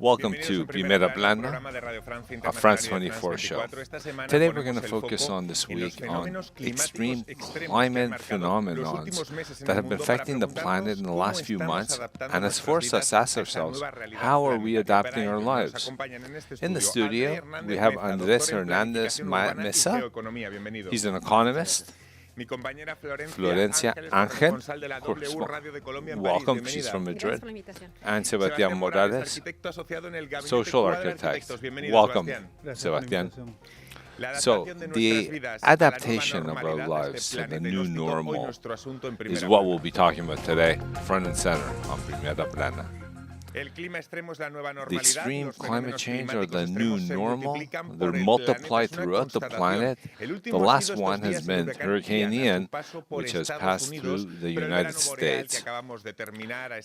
Welcome to Primera Plana, a France 24 show. Today we're going to focus on this week on extreme climate phenomena that have been affecting the planet in the last few months and has forced us to ask ourselves, how are we adapting our lives? In the studio, we have Andrés Hernández Mesa. He's an economist. Florencia Ángel, welcome, she's from Madrid, and Sebastián Morales, social architect. Welcome, Sebastián. So, the adaptation of our lives to the new normal is what we'll be talking about today, front and center on Primera Plana. The extreme climate change are the new normal. They're multiplied throughout the planet. The last one has been Hurricane Ian, which has passed through the United States.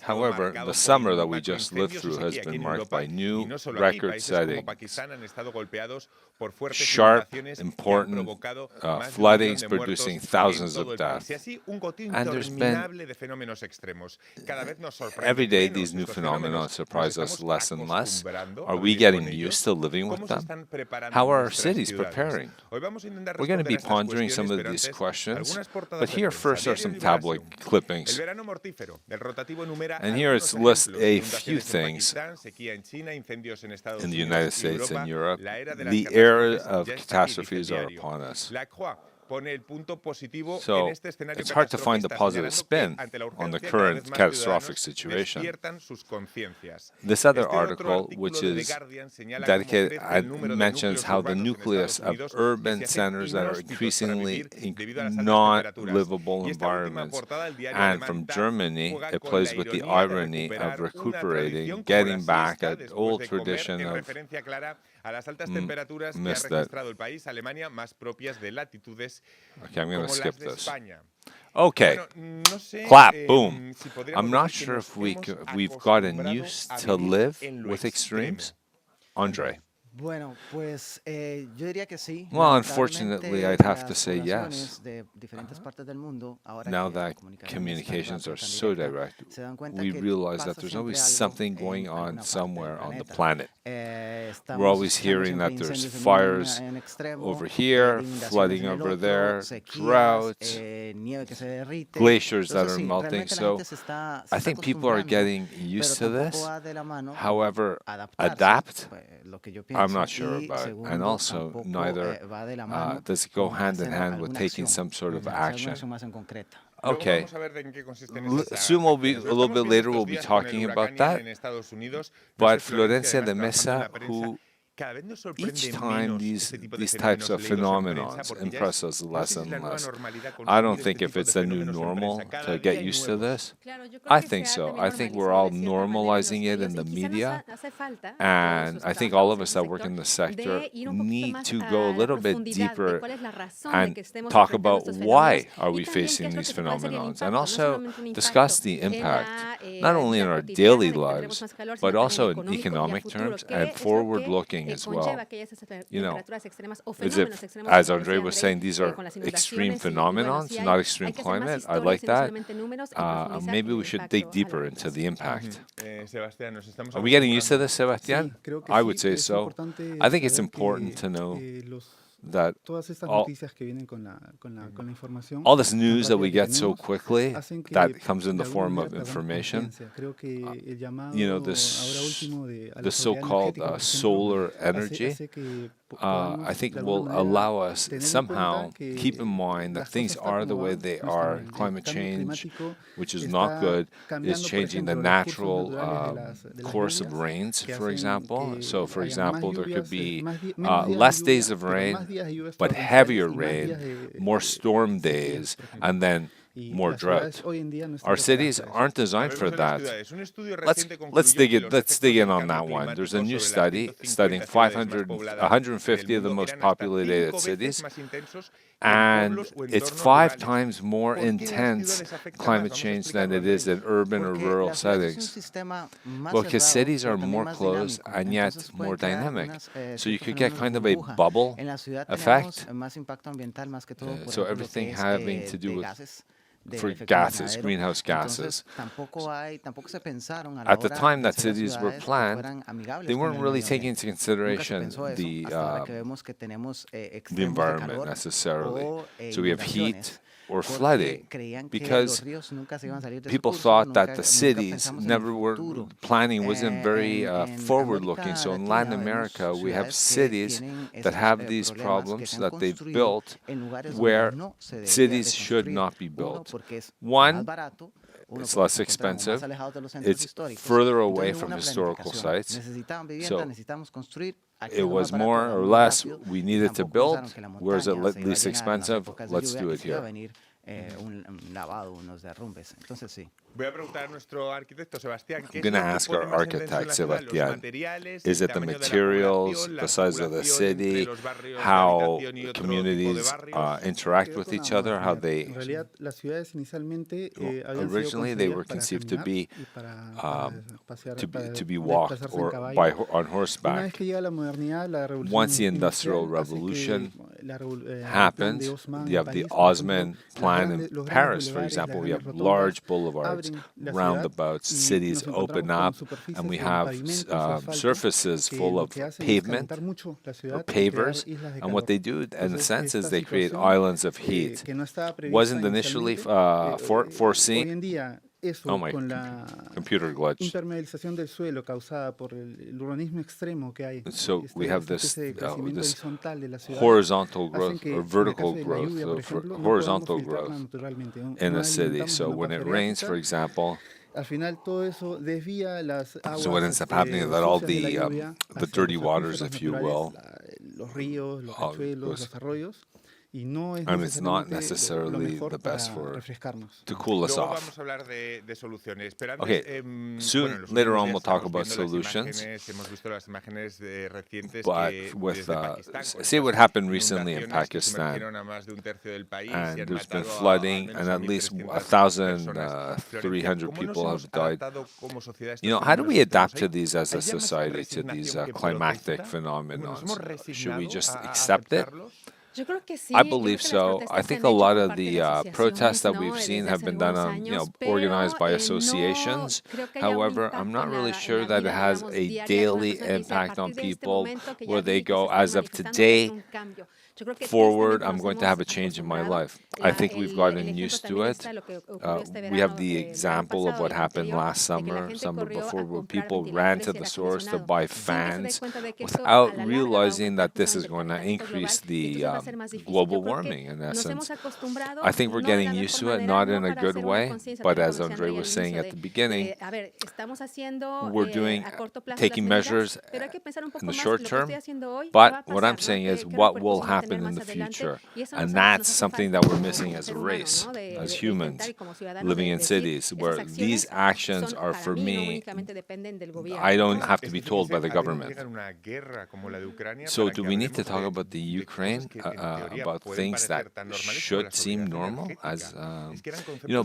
However, the summer that we just lived through has been marked by new record-setting, sharp, important floodings producing thousands of deaths. And there's been, every day these new phenomena surprise us less and less. Are we getting used to living with them? How are our cities preparing? We're going to be pondering some of these questions, but here first are some tabloid clippings. And here it lists a few things in the United States and Europe. The era of catastrophes are upon us. So it's hard to find the positive spin on the current catastrophic situation. This other article, which is dedicated, mentions how the nucleus of urban centers that are increasingly non-livable environments. And from Germany, it plays with the irony of recuperating, getting back at old tradition of missed that. Okay, I'm going to skip this. Okay, clap, boom. I'm not sure if we've gotten used to live with extremes. Andre. Bueno, pues yo diría que sí. Well, unfortunately, I'd have to say yes. Now that communications are so direct, we realize that there's always something going on somewhere on the planet. We're always hearing that there's fires over here, flooding over there, droughts, glaciers that are melting. So I think people are getting used to this. However, adapt, I'm not sure about. And also, neither does it go hand in hand with taking some sort of action. Okay. Soon a little bit later, we'll be talking about that. But Florencia de Mesa, who each time these types of phenomena impress us less and less. I don't think if it's a new normal to get used to this. I think so. I think we're all normalizing it in the media. And I think all of us that work in the sector need to go a little bit deeper and talk about why are we facing these phenomena and also discuss the impact, not only in our daily lives, but also in economic terms and forward-looking as well. You know, as Andre was saying, these are extreme phenomena, not extreme climate. I like that. Maybe we should dig deeper into the impact. Are we getting used to this, Sebastián? I would say so. I think it's important to know that all this news that we get so quickly, that comes in the form of information, you know, this so-called solar energy, I think will allow us somehow keep in mind that things are the way they are. Climate change, which is not good, is changing the natural course of rains, for example. So, for example, there could be less days of rain, but heavier rain, more storm days, and then more drought. Our cities aren't designed for that. Let's dig in on that one. There's a new study studying 150 of the most populated cities, and it's 5 times more intense climate change than it is in urban or rural settings. Because cities are more closed and yet more dynamic. So you could get kind of a bubble effect. So everything having to do with for gases, greenhouse gases. At the time that cities were planned, they weren't really taking into consideration the environment necessarily. So we have heat or flooding because people thought that the cities never were, planning wasn't very forward-looking. So in Latin America, we have cities that have these problems that they've built where cities should not be built. One, it's less expensive. It's further away from historical sites. So it was more or less we needed to build. Where is it least expensive? Let's do it here. Voy a preguntar a nuestro arquitecto Sebastián. I'm going to ask our architect, Sebastián, is it the materials, the size of the city, how communities interact with each other, how they... Originally, they were conceived to be walked or on horseback. Once the Industrial Revolution happened, you have the Osman plan in Paris, for example. We have large boulevards, roundabouts, cities open up, and we have surfaces full of pavement or pavers. And what they do, in a sense, is they create islands of heat. Wasn't initially foreseen. Oh, my computer glitched. So we have this horizontal growth or vertical growth, horizontal growth in a city. So when it rains, for example, so what ends up happening is that all the dirty waters, if you will, and it's not necessarily the best to cool us off. Okay, soon, later on, we'll talk about solutions. But with, see what happened recently in Pakistan. And there's been flooding, and at least 1,300 people have died. You know, how do we adapt to these as a society, to these climatic phenomena? Should we just accept it? I believe so. I think a lot of the protests that we've seen have been done on, organized by associations. However, I'm not really sure that it has a daily impact on people where they go, as of today, forward, I'm going to have a change in my life. I think we've gotten used to it. We have the example of what happened last summer before, where people ran to the source to buy fans without realizing that this is going to increase the global warming, in essence. I think we're getting used to it, not in a good way, but as Andre was saying at the beginning, we're taking measures in the short term, but what I'm saying is what will happen in the future. And that's something that we're missing as a race, as humans living in cities, where these actions are, for me, I don't have to be told by the government. So do we need to talk about the Ukraine, about things that should seem normal? As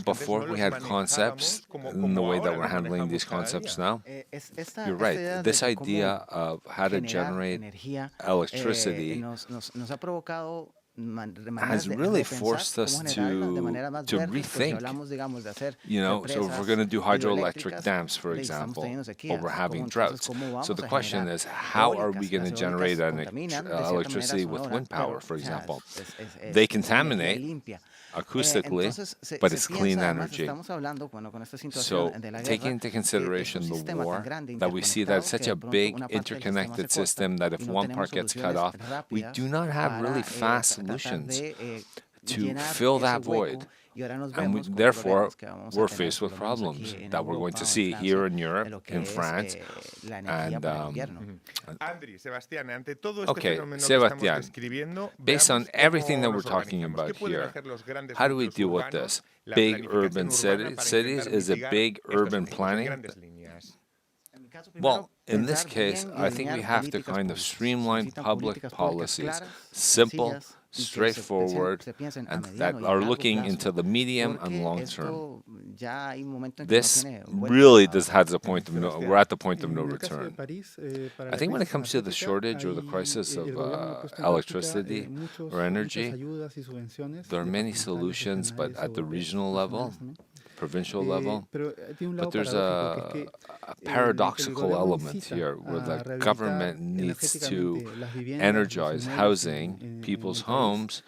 before we had concepts, in the way that we're handling these concepts now, you're right. This idea of how to generate electricity has really forced us to rethink. So if we're going to do hydroelectric dams, for example, or we're having droughts. So the question is, how are we going to generate electricity with wind power, for example? They contaminate acoustically, but it's clean energy. So taking into consideration the war, that we see that it's such a big interconnected system that if one part gets cut off, we do not have really fast solutions to fill that void. And therefore, we're faced with problems that we're going to see here in Europe, in France, and okay, Sebastián, based on everything that we're talking about here, how do we deal with this? Big urban cities is a big urban planning. Well, in this case, I think we have to kind of streamline public policies, simple, straightforward, and that are looking into the medium and long term. This really has a point of we're at the point of no return. I think when it comes to the shortage or the crisis of electricity or energy, there are many solutions, but at the regional level, provincial level. But there's a paradoxical element here where the government needs to energize housing, people's homes.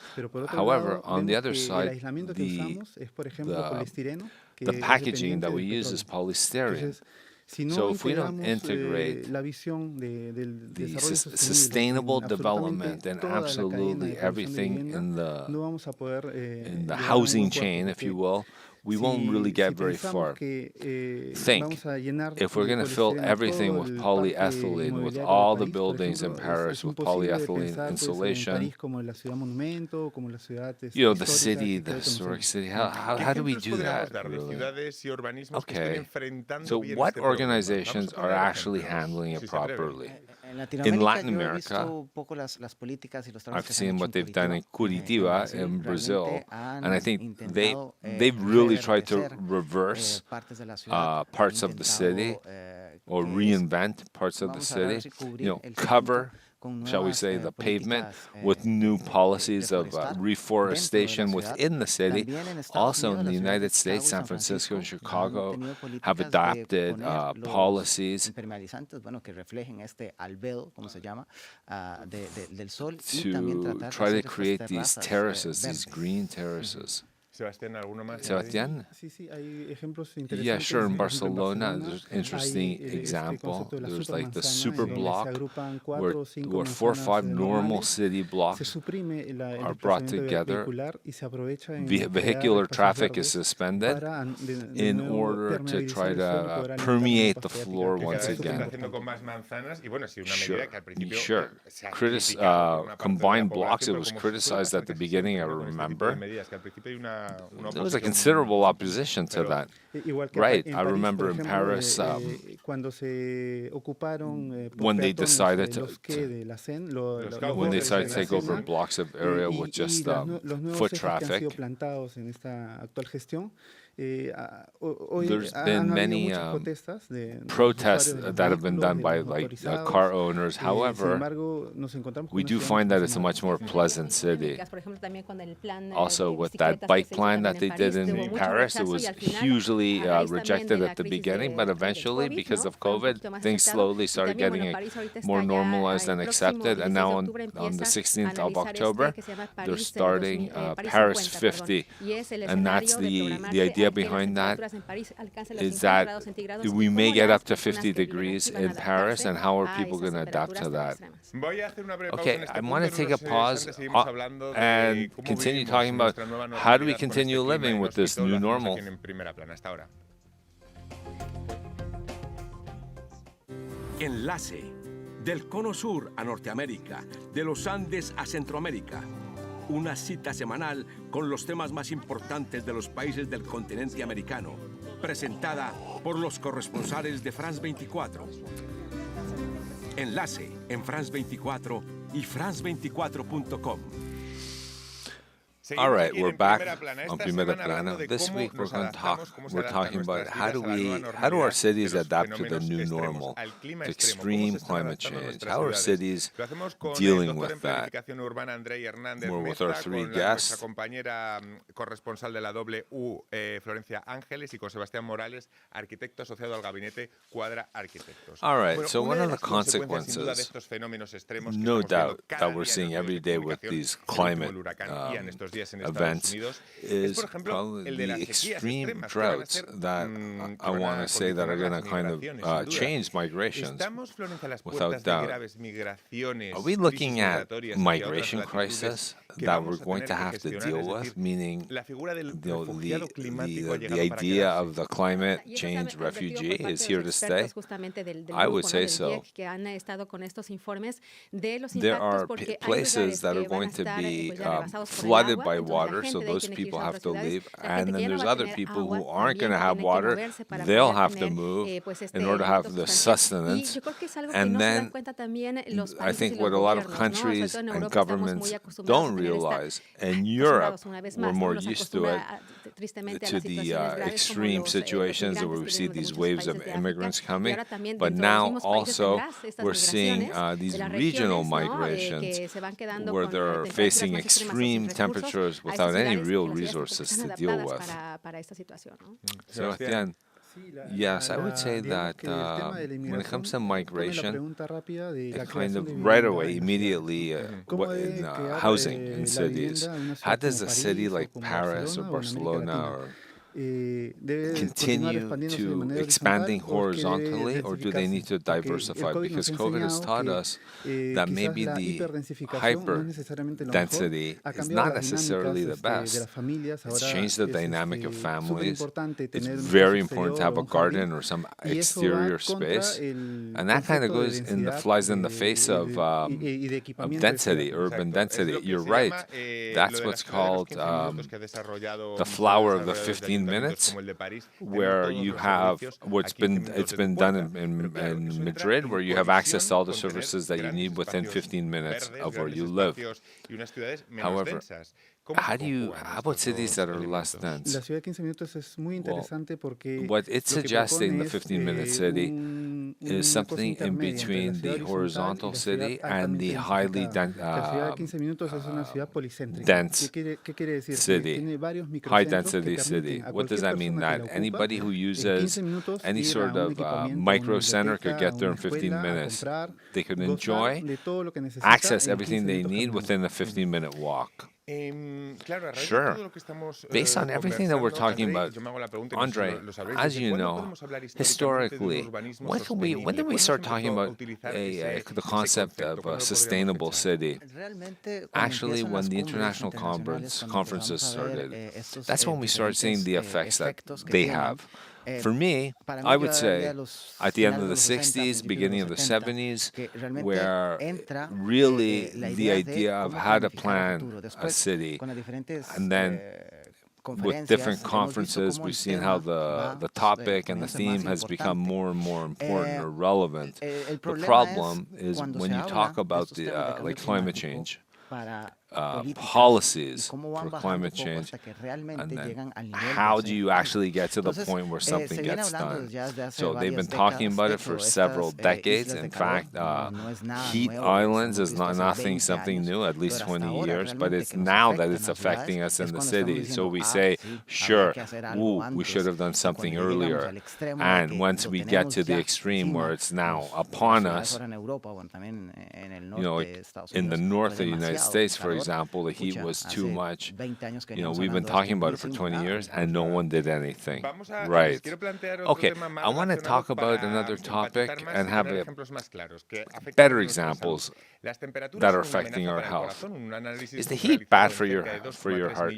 However, on the other side, the packaging that we use is polystyrene. So if we don't integrate the sustainable development and absolutely everything in the housing chain, if you will, we won't really get very far. Think, if we're going to fill everything with polyethylene, with all the buildings in Paris with polyethylene insulation, the city, the historic city, how do we do that, really? Okay, so what organizations are actually handling it properly? In Latin America, I've seen what they've done in Curitiba, in Brazil, and I think they've really tried to reverse parts of the city or reinvent parts of the city, cover, shall we say, the pavement with new policies of reforestation within the city. Also in the United States, San Francisco and Chicago have adopted policies to try to create these terraces, these green terraces. Sebastián? Yeah, sure. In Barcelona, there's an interesting example. There's like the super block where 4 or 5 normal city blocks are brought together. Vehicular traffic is suspended in order to try to permeate the floor once again. Sure. Combined blocks, it was criticized at the beginning, I remember. There was a considerable opposition to that. Right, I remember in Paris when they decided to take over blocks of area with just foot traffic. There's been many protests that have been done by car owners. However, we do find that it's a much more pleasant city. Also, with that bike plan that they did in Paris, it was hugely rejected at the beginning, but eventually, because of COVID, things slowly started getting more normalized and accepted. And now on the 16th of October, they're starting Paris 50. And that's the idea behind that, is that we may get up to 50 degrees in Paris, and how are people going to adapt to that? Okay, I want to take a pause and continue talking about how do we continue living with this new normal. Enlace, del Cono Sur a Norteamérica, de los Andes a Centroamérica. Una cita semanal con los temas más importantes de los países del continente americano, presentada por los corresponsales de France 24. Enlace en France 24 y france24.com. All right, we're back on Primera Plana. This week we're talking about how do our cities adapt to the new normal, to extreme climate change? How are cities dealing with that? We're with our 3 guests. Corresponsal de la W, Florencia Ángeles, y con Sebastián Morales, arquitecto asociado al gabinete Cuadra Arquitectos. All right, so one of the consequences, no doubt, that we're seeing every day with these climate events is probably the extreme droughts that I want to say that are going to kind of change migrations, without doubt. Are we looking at migration crisis that we're going to have to deal with, meaning the idea of the climate change refugee is here to stay? I would say so. There are places that are going to be flooded by water, so those people have to leave. And then there's other people who aren't going to have water. They'll have to move in order to have the sustenance. And then I think what a lot of countries and governments don't realize, in Europe, we're more used to it, to the extreme situations where we see these waves of immigrants coming. But now also we're seeing these regional migrations where they're facing extreme temperatures without any real resources to deal with. Sebastián, yes, I would say that when it comes to migration, it kind of right away, immediately, housing in cities, how does a city like Paris or Barcelona or continue to expanding horizontally, or do they need to diversify? Because COVID has taught us that maybe the hyper density is not necessarily the best. It's changed the dynamic of families. It's very important to have a garden or some exterior space, and that kind of flies in the face of density, urban density. You're right. That's what's called the flower of the 15 minutes, where you have it's been done in Madrid, where you have access to all the services that you need within 15 minutes of where you live. However, how about cities that are less dense? What it's suggesting, the 15-minute city, is something in between the horizontal city and the highly dense city, high-density city. What does that mean? That anybody who uses any sort of micro center could get there in 15 minutes. They could enjoy, access everything they need within a 15-minute walk. Sure. Based on everything that we're talking about, Andre, as you know, historically, when did we start talking about the concept of a sustainable city? Actually, when the international conferences started, that's when we started seeing the effects that they have. For me, I would say at the end of the 60s, beginning of the 70s, where really the idea of how to plan a city, and then with different conferences, we've seen how the topic and the theme has become more and more important or relevant. The problem is when you talk about the like climate change, policies for climate change, and then how do you actually get to the point where something gets done? So they've been talking about it for several decades. In fact, heat islands is something new, at least 20 years, but it's now that it's affecting us in the cities. So we say, sure, we should have done something earlier. And once we get to the extreme where it's now upon us, in the north of the United States, for example, the heat was too much. We've been talking about it for 20 years and no one did anything. Right. Okay, I want to talk about another topic and have better examples that are affecting our health. Is the heat bad for your heart?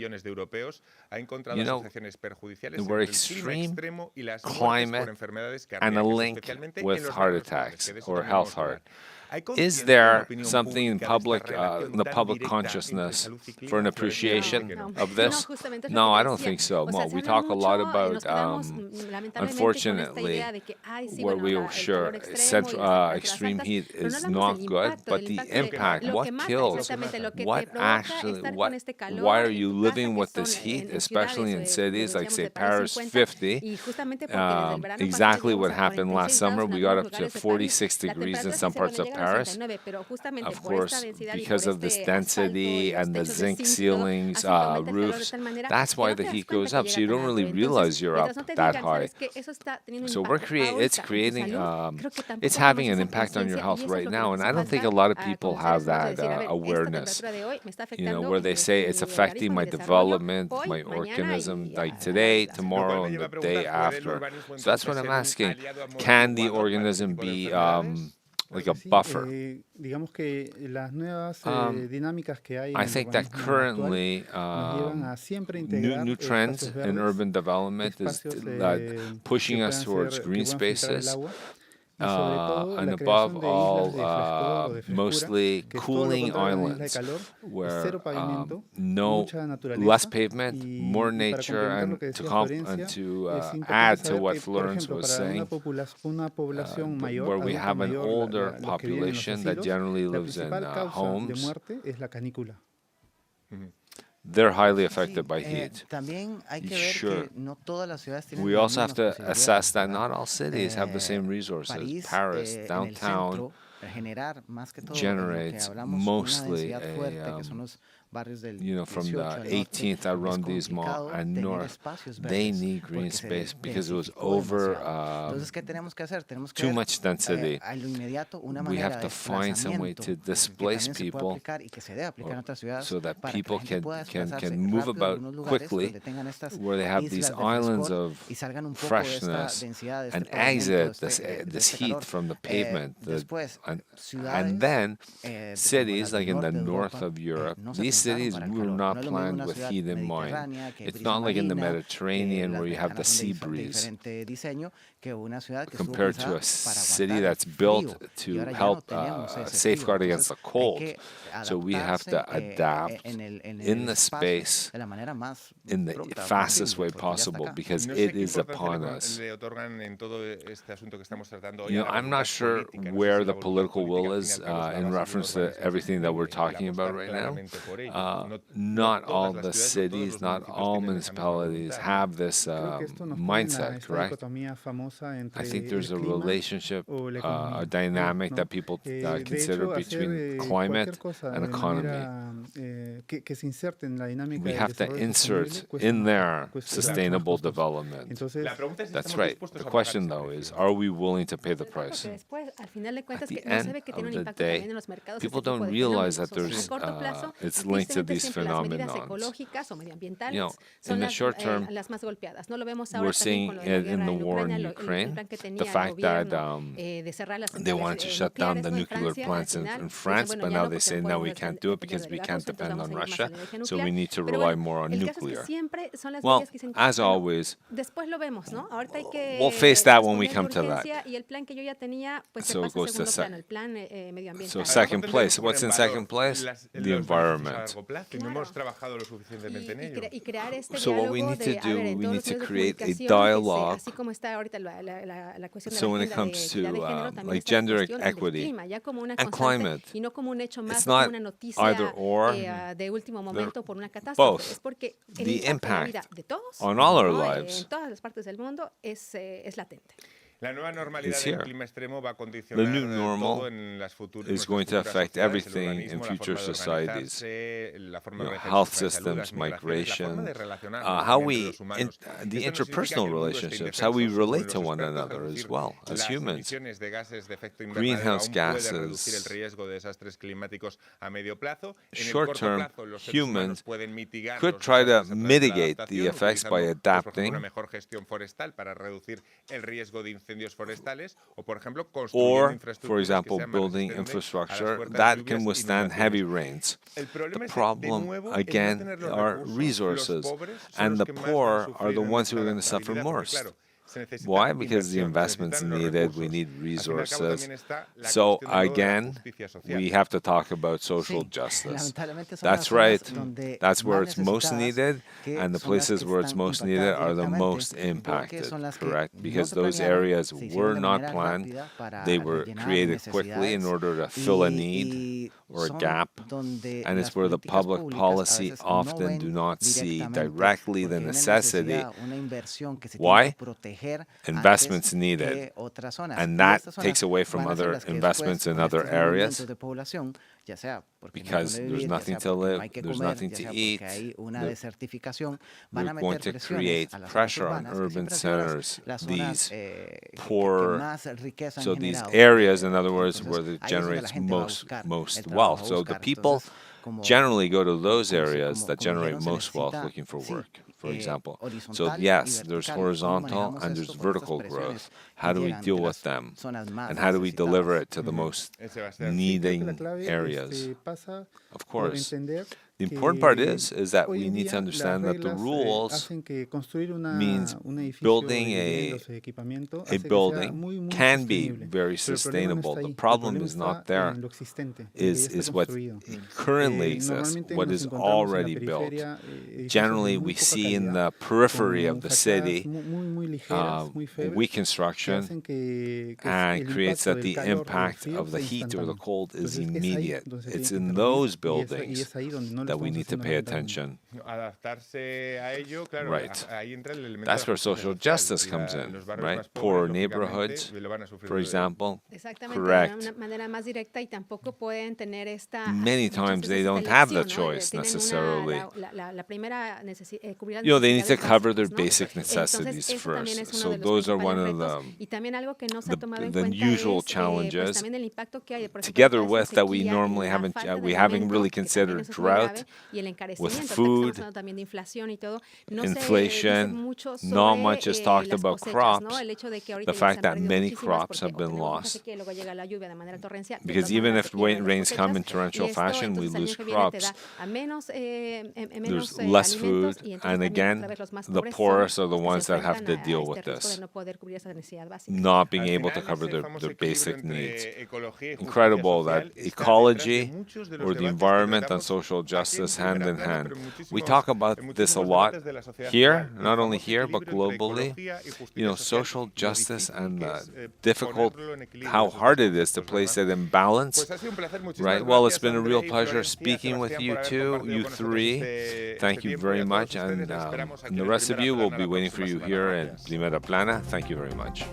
We're extreme climate and a link with heart attacks or health heart. Is there something in the public consciousness for an appreciation of this? No, I don't think so. Well, we talk a lot about, unfortunately, where we were sure extreme heat is not good, but the impact, what kills, why are you living with this heat, especially in cities like, say, Paris, 50? Exactly what happened last summer. We got up to 46 degrees in some parts of Paris. Of course, because of this density and the zinc ceilings, roofs, that's why the heat goes up. So you don't really realize you're up that high. So it's having an impact on your health right now. And I don't think a lot of people have that awareness, where they say it's affecting my development, my organism, like today, tomorrow, and the day after. So that's what I'm asking. Can the organism be like a buffer? I think that currently new trends in urban development is pushing us towards green spaces. and above all, mostly cooling islands where less pavement, more nature, and to add to what Florence was saying, where we have an older population that generally lives in homes. They're highly affected by heat. Sure. We also have to assess that not all cities have the same resources. Paris, downtown, generates mostly from the 18th arrondissement and north, they need green space because it was over too much density. We have to find some way to displace people so that people can move about quickly, where they have these islands of freshness and exit this heat from the pavement. And then cities like in the north of Europe, these cities were not planned with heat in mind. It's not like in the Mediterranean where you have the sea breeze. Compared to a city that's built to help safeguard against the cold. So we have to adapt in the space in the fastest way possible because it is upon us. I'm not sure where the political will is in reference to everything that we're talking about right now. Not all the cities, not all municipalities have this mindset, correct? I think there's a relationship, a dynamic that people consider between climate and economy. We have to insert in there sustainable development. That's right. The question, though, is, are we willing to pay the price? At the end of the day, people don't realize that there's it's linked to these phenomena. In the short term, we're seeing it in the war in Ukraine, the fact that they wanted to shut down the nuclear plants in France, but now they say, no, we can't do it because we can't depend on Russia, so we need to rely more on nuclear. Well, as always, we'll face that when we come to that. So it goes to second place. What's in second place? The environment. So what we need to do, we need to create a dialogue. So when it comes to like gender equity and climate, it's not either or, both. The impact on all our lives is here. The new normal is going to affect everything in future societies. Health systems, migration, the interpersonal relationships, how we relate to one another as well as humans. Greenhouse gases. Short-term, humans could try to mitigate the effects by adapting, or, for example, building infrastructure that can withstand heavy rains. The problem, again, are resources, and the poor are the ones who are going to suffer most. Why? Because the investments needed, we need resources. So again, we have to talk about social justice. That's right. That's where it's most needed, and the places where it's most needed are the most impacted, correct? Because those areas were not planned. They were created quickly in order to fill a need or a gap, and it's where the public policy often do not see directly the necessity. Why? Investments needed, and that takes away from other investments in other areas because there's nothing to live, there's nothing to eat. We're going to create pressure on urban centers, these poor, so these areas, in other words, where it generates most wealth. So the people generally go to those areas that generate most wealth looking for work, for example. So yes, there's horizontal and there's vertical growth. How do we deal with them? And how do we deliver it to the most needing areas? Of course, The important part is that we need to understand that the rules means building a building can be very sustainable. The problem is not there, is what currently exists, what is already built. Generally, we see in the periphery of the city weak construction, and creates that the impact of the heat or the cold is immediate. It's in those buildings that we need to pay attention. Right. That's where social justice comes in, right? Poor neighborhoods, for example. Correct. Many times they don't have the choice necessarily. You know, they need to cover their basic necessities first. So those are one of the usual challenges, together with that we normally haven't really considered drought, with food, inflation, not much is talked about crops, the fact that many crops have been lost. Because even if rains come in torrential fashion, we lose crops. There's less food, and again, the poorest are the ones that have to deal with this, not being able to cover their basic needs. Incredible that ecology or the environment and social justice hand in hand. We talk about this a lot here, not only here, but globally. You know, social justice and difficult, how hard it is to place it in balance, right? Well, it's been a real pleasure speaking with you two, you three. Thank you very much. And the rest of you will be waiting for you here in Primera Plana. Thank you very much.